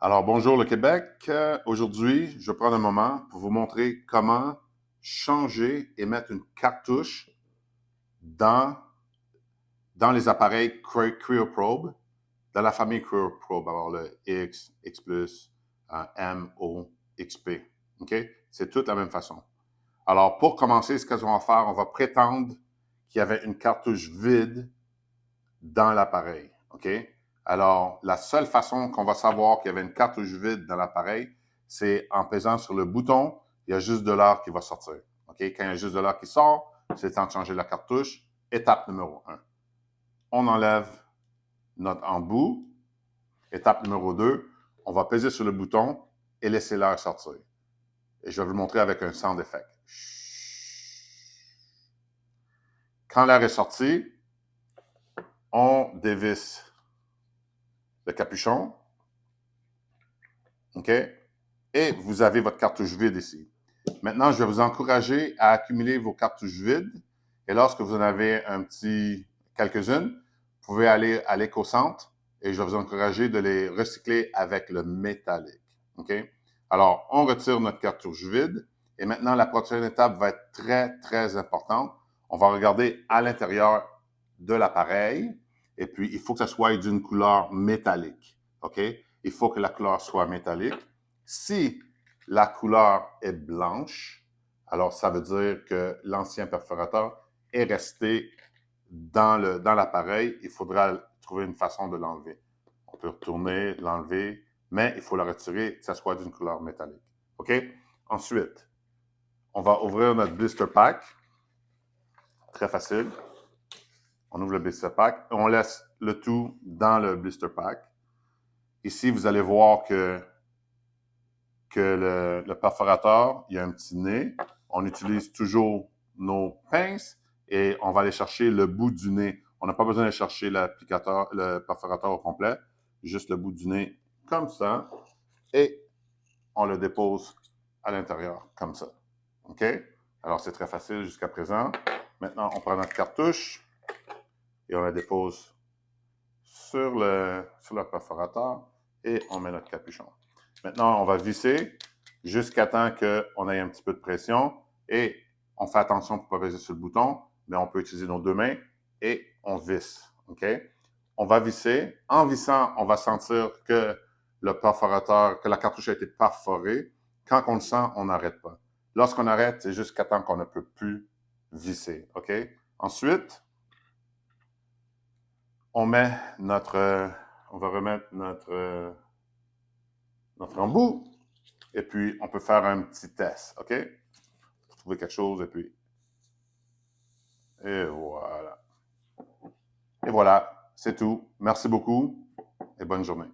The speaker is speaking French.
Alors, bonjour le Québec. Aujourd'hui, je vais prendre un moment pour vous montrer comment changer et mettre une cartouche dans, dans les appareils CryoProbe, dans la famille CryoProbe, alors le X, X+, M, O, XP. OK? C'est toute la même façon. Alors, pour commencer, ce qu'on va faire, on va prétendre qu'il y avait une cartouche vide dans l'appareil. OK? Alors, la seule façon qu'on va savoir qu'il y avait une cartouche vide dans l'appareil, c'est en pesant sur le bouton, il y a juste de l'air qui va sortir. OK? Quand il y a juste de l'air qui sort, c'est le temps de changer la cartouche. Étape numéro 1. On enlève notre embout. Étape numéro 2, on va peser sur le bouton et laisser l'air sortir. Et je vais vous le montrer avec un sound effect. Quand l'air est sorti, on dévisse le capuchon. OK? Et vous avez votre cartouche vide ici. Maintenant, je vais vous encourager à accumuler vos cartouches vides. Et lorsque vous en avez quelques-unes, vous pouvez aller à l'éco-centre et je vais vous encourager de les recycler avec le métallique. OK? Alors, on retire notre cartouche vide. Et maintenant, la prochaine étape va être très, très importante. On va regarder à l'intérieur de l'appareil. Et puis, il faut que ça soit d'une couleur métallique. OK? Il faut que la couleur soit métallique. Si la couleur est blanche, alors ça veut dire que l'ancien perforateur est resté dans l'appareil. Il faudra trouver une façon de l'enlever. On peut retourner, l'enlever, mais il faut le retirer, que ça soit d'une couleur métallique. OK? Ensuite, on va ouvrir notre blister pack. Très facile. On ouvre le blister pack et on laisse le tout dans le blister pack. Ici, vous allez voir que le perforateur, il y a un petit nez. On utilise toujours nos pinces et on va aller chercher le bout du nez. On n'a pas besoin de chercher le perforateur au complet, juste le bout du nez comme ça et on le dépose à l'intérieur comme ça. OK? Alors, c'est très facile jusqu'à présent. Maintenant, on prend notre cartouche et on la dépose sur le perforateur et on met notre capuchon. Maintenant, on va visser jusqu'à temps qu'on ait un petit peu de pression et on fait attention pour ne pas peser sur le bouton, mais on peut utiliser nos deux mains et on visse. OK? On va visser. En vissant, on va sentir que que la cartouche a été perforée. Quand on le sent, on n'arrête pas. Lorsqu'on arrête, c'est jusqu'à temps qu'on ne peut plus visser. OK? Ensuite, on va remettre notre embout et puis on peut faire un petit test, OK? Trouver quelque chose et voilà. Et voilà, c'est tout. Merci beaucoup et bonne journée.